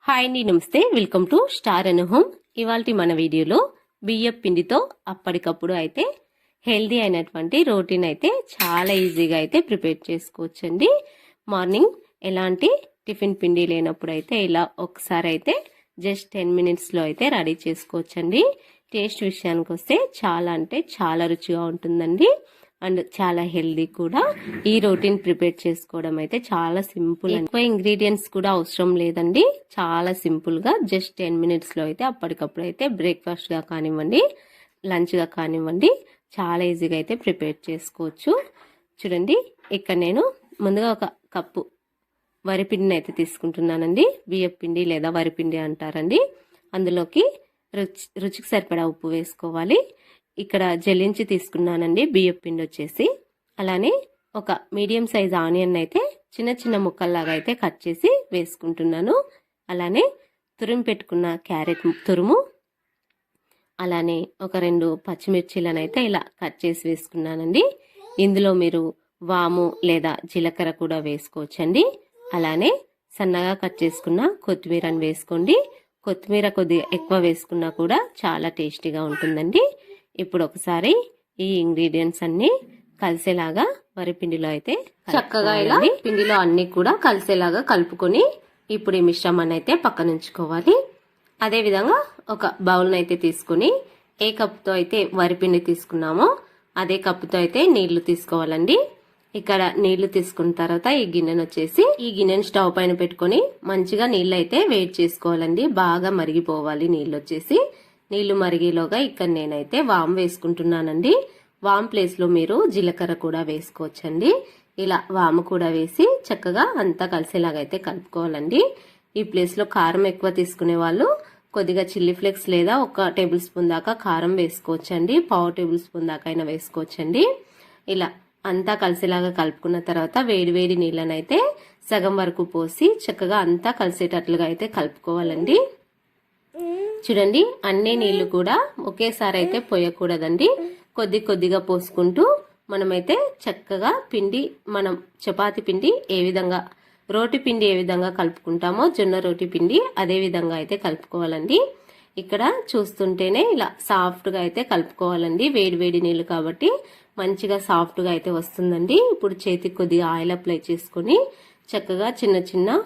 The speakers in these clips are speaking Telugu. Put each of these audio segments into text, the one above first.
హాయ్ అండి, నమస్తే. Welcome to star Anu home. ఇవాల్టి మన వీడియోలో బియ్యం పిండితో అప్పటికప్పుడు అయితే హెల్దీ అయినటువంటి రోటీని అయితే చాలా ఈజీగా అయితే ప్రిపేర్ చేసుకోవచ్చండి. మార్నింగ్ ఎలాంటి టిఫిన్ పిండి లేనప్పుడు అయితే ఇలా ఒకసారి అయితే జస్ట్ 10 మినిట్స్లో అయితే రెడీ చేసుకోవచ్చండి. టేస్ట్ విషయానికి వస్తే చాలా అంటే చాలా రుచిగా ఉంటుందండి. అండ్ చాలా హెల్దీ కూడా. ఈ రోటీన్ ప్రిపేర్ చేసుకోవడం అయితే చాలా సింపుల్. ఎక్కువ ఇంగ్రీడియంట్స్ కూడా అవసరం లేదండి. చాలా సింపుల్ గా జస్ట్ 10 మినిట్స్ లో అయితే అప్పటికప్పుడు అయితే బ్రేక్ఫాస్ట్ గా కానివ్వండి, లంచ్ గా కానివ్వండి, చాలా ఈజీగా అయితే ప్రిపేర్ చేసుకోవచ్చు. చూడండి, ఇక్కడ నేను ముందుగా ఒక కప్పు వరిపిండిని అయితే తీసుకుంటున్నానండి. బియ్యం పిండి లేదా వరిపిండి అంటారండి. అందులోకి రుచికి సరిపడా ఉప్పు వేసుకోవాలి. ఇక్కడ జల్లించి తీసుకున్నానండి బియ్యం పిండి వచ్చేసి. అలానే ఒక మీడియం సైజ్ ఆనియన్ అయితే చిన్న చిన్న ముక్కల్లాగా అయితే కట్ చేసి వేసుకుంటున్నాను. అలానే తురిమి పెట్టుకున్న క్యారెట్ తురుము, అలానే ఒక 2 పచ్చిమిర్చీలను అయితే ఇలా కట్ చేసి వేసుకున్నానండి. ఇందులో మీరు వాము లేదా జీలకర్ర కూడా వేసుకోవచ్చండి. అలానే సన్నగా కట్ చేసుకున్న కొత్తిమీరని వేసుకోండి. కొత్తిమీర కొద్దిగా ఎక్కువ వేసుకున్నా కూడా చాలా టేస్టీగా ఉంటుందండి. ఇప్పుడు ఒకసారి ఈ ఇంగ్రీడియంట్స్ అన్ని కలిసేలాగా వరిపిండిలో అయితే చక్కగా ఇలా పిండిలో అన్ని కూడా కలిసేలాగా కలుపుకొని ఇప్పుడు ఈ మిశ్రమాన్ని అయితే పక్కన ఉంచుకోవాలి. అదే విధంగా ఒక బౌల్ని అయితే తీసుకుని ఏ కప్పుతో అయితే వరిపిండి తీసుకున్నామో అదే కప్పుతో అయితే నీళ్లు తీసుకోవాలండి. ఇక్కడ నీళ్లు తీసుకున్న తర్వాత ఈ గిన్నెను స్టవ్ పైన పెట్టుకొని మంచిగా నీళ్ళు అయితే వేడి చేసుకోవాలండి. బాగా మరిగిపోవాలి నీళ్ళు వచ్చేసి. నీళ్లు మరిగేలోగా ఇక్కడ నేనైతే వామ్ వేసుకుంటున్నానండి. వామ్ ప్లేస్ లో మీరు జీలకర్ర కూడా వేసుకోవచ్చండి. ఇలా వాము కూడా వేసి చక్కగా అంతా కలిసేలాగా అయితే కలుపుకోవాలండి. ఈ ప్లేస్ లో కారం ఎక్కువ తీసుకునే వాళ్ళు కొద్దిగా చిల్లీ ఫ్లేక్స్ లేదా 1 టేబుల్ స్పూన్ దాకా కారం వేసుకోవచ్చండి. 1/2 టేబుల్ స్పూన్ దాకా అయినా వేసుకోవచ్చండి. ఇలా అంతా కలిసేలాగా కలుపుకున్న తర్వాత వేడి వేడి నీళ్ళనైతే సగం వరకు పోసి చక్కగా అంతా కలిసేటట్లుగా అయితే కలుపుకోవాలండి. చూడండి, అన్ని నీళ్లు కూడా ఒకేసారి అయితే పోయకూడదండి. కొద్దిగా పోసుకుంటూ మనమైతే చక్కగా పిండి, మనం చపాతి పిండి ఏ విధంగా, రోటి పిండి ఏ విధంగా కలుపుకుంటామో జొన్న రోటి పిండి అదే విధంగా అయితే కలుపుకోవాలండి. ఇక్కడ చూస్తుంటేనే ఇలా సాఫ్ట్గా అయితే కలుపుకోవాలండి. వేడి వేడి నీళ్ళు కాబట్టి మంచిగా సాఫ్ట్గా అయితే వస్తుందండి. ఇప్పుడు చేతికి కొద్దిగా ఆయిల్ అప్లై చేసుకొని చక్కగా చిన్న చిన్న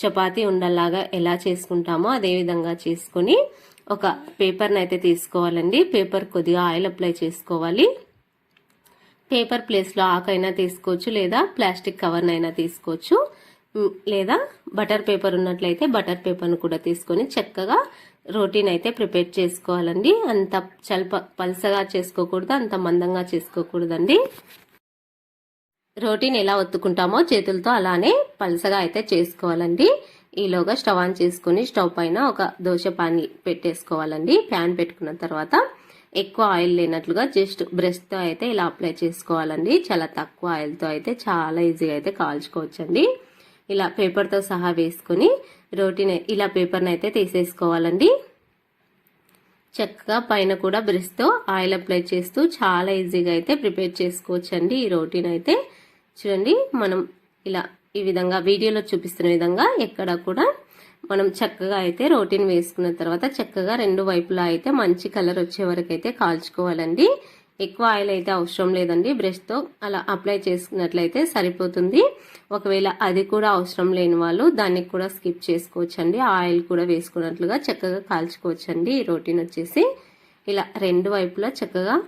చపాతీ ఉండల్లాగా ఎలా చేసుకుంటామో అదే విధంగా చేసుకొని ఒక పేపర్ని అయితే తీసుకోవాలండి. పేపర్ కొద్దిగా ఆయిల్ అప్లై చేసుకోవాలి. పేపర్ ప్లేస్లో ఆకైనా తీసుకోవచ్చు, లేదా ప్లాస్టిక్ కవర్నైనా తీసుకోవచ్చు, లేదా బటర్ పేపర్ ఉన్నట్లయితే బటర్ పేపర్ను కూడా తీసుకొని చక్కగా రోటీని అయితే ప్రిపేర్ చేసుకోవాలండి. అంత పల్సగా చేసుకోకూడదు, అంత మందంగా చేసుకోకూడదండి. రోటీని ఎలా ఒత్తుకుంటామో చేతులతో అలానే పలసగా అయితే చేసుకోవాలండి. ఈలోగా స్టవ్ ఆన్ చేసుకుని స్టవ్ పైన ఒక దోశ పాన్ పెట్టేసుకోవాలండి. ప్యాన్ పెట్టుకున్న తర్వాత ఎక్కువ ఆయిల్ లేనట్లుగా జస్ట్ బ్రష్తో అయితే ఇలా అప్లై చేసుకోవాలండి. చాలా తక్కువ ఆయిల్తో అయితే చాలా ఈజీగా అయితే కాల్చుకోవచ్చండి. ఇలా పేపర్తో సహా వేసుకుని రోటీని ఇలా పేపర్ని అయితే తీసేసుకోవాలండి. చక్కగా పైన కూడా బ్రష్తో ఆయిల్ అప్లై చేస్తూ చాలా ఈజీగా అయితే ప్రిపేర్ చేసుకోవచ్చండి ఈ రోటీని అయితే. చూడండి, మనం ఇలా ఈ విధంగా వీడియోలో చూపిస్తున్న విధంగా ఎక్కడ కూడా మనం చక్కగా అయితే రోటీని వేసుకున్న తర్వాత చక్కగా 2 వైపులా అయితే మంచి కలర్ వచ్చే వరకు అయితే కాల్చుకోవాలండి. ఎక్కువ ఆయిల్ అయితే అవసరం లేదండి. బ్రష్తో అలా అప్లై చేసుకున్నట్లయితే సరిపోతుంది. ఒకవేళ అది కూడా అవసరం లేని వాళ్ళు దానికి కూడా స్కిప్ చేసుకోవచ్చండి. ఆయిల్ కూడా వేసుకున్నట్లుగా చక్కగా కాల్చుకోవచ్చండి. ఈ రోటీని వచ్చేసి ఇలా 2 వైపులా చక్కగా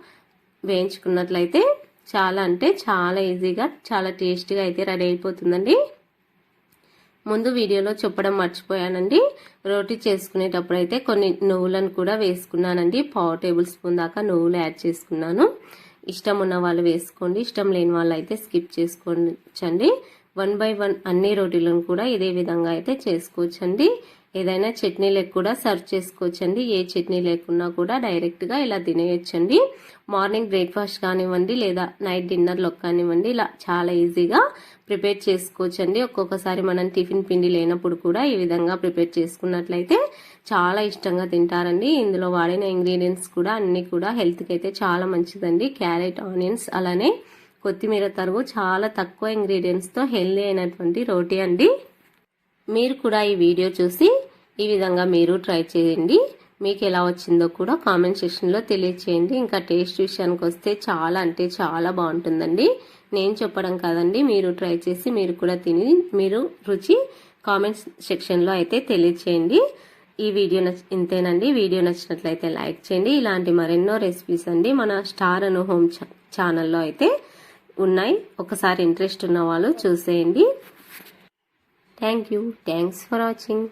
వేయించుకున్నట్లయితే చాలా అంటే చాలా ఈజీగా చాలా టేస్టీగా అయితే రెడీ అయిపోతుందండి. ముందు వీడియోలో చెప్పడం మర్చిపోయానండి. రోటీ చేసుకునేటప్పుడు అయితే కొన్ని నువ్వులను కూడా వేసుకున్నానండి. 1/2 టేబుల్ స్పూన్ దాకా నువ్వులు యాడ్ చేసుకున్నాను. ఇష్టం ఉన్న వాళ్ళు వేసుకోండి, ఇష్టం లేని వాళ్ళు అయితే స్కిప్ చేసుకోవచ్చండి. 1 by 1 అన్ని రోటీలను కూడా ఇదే విధంగా అయితే చేసుకోవచ్చండి. ఏదైనా చట్నీ లేక కూడా సర్వ్ చేసుకోవచ్చండి. ఏ చట్నీ లేకున్నా కూడా డైరెక్ట్గా ఇలా తినేయచ్చండి. మార్నింగ్ బ్రేక్ఫాస్ట్ కానివ్వండి, లేదా నైట్ డిన్నర్లో కానివ్వండి, ఇలా చాలా ఈజీగా ప్రిపేర్ చేసుకోవచ్చండి. ఒక్కొక్కసారి మనం టిఫిన్ పిండి లేనప్పుడు కూడా ఈ విధంగా ప్రిపేర్ చేసుకున్నట్లయితే చాలా ఇష్టంగా తింటారండి. ఇందులో వాడిన ఇంగ్రీడియంట్స్ కూడా అన్ని కూడా హెల్త్కి అయితే చాలా మంచిదండి. క్యారెట్, ఆనియన్స్, అలానే కొత్తిమీర తరుగు, చాలా తక్కువ ఇంగ్రీడియంట్స్తో హెల్దీ అయినటువంటి రోటీ అండి. మీరు కూడా ఈ వీడియో చూసి ఈ విధంగా మీరు ట్రై చేయండి. మీకు ఎలా వచ్చిందో కూడా కామెంట్ సెక్షన్లో తెలియచేయండి. ఇంకా టేస్ట్ విషయానికి వస్తే చాలా అంటే చాలా బాగుంటుందండి. నేను చెప్పడం కాదండి, మీరు ట్రై చేసి మీరు కూడా తిని మీరు రుచి కామెంట్ సెక్షన్లో అయితే తెలియచేయండి. ఈ వీడియో ఇంతేనండి. వీడియో నచ్చినట్లయితే లైక్ చేయండి. ఇలాంటి మరెన్నో రెసిపీస్ అండి మన స్టార్ అను హోమ్ ఛానల్లో అయితే ఉన్నాయి. ఒకసారి ఇంట్రెస్ట్ ఉన్న వాళ్ళు చూసేయండి. Thanks for watching.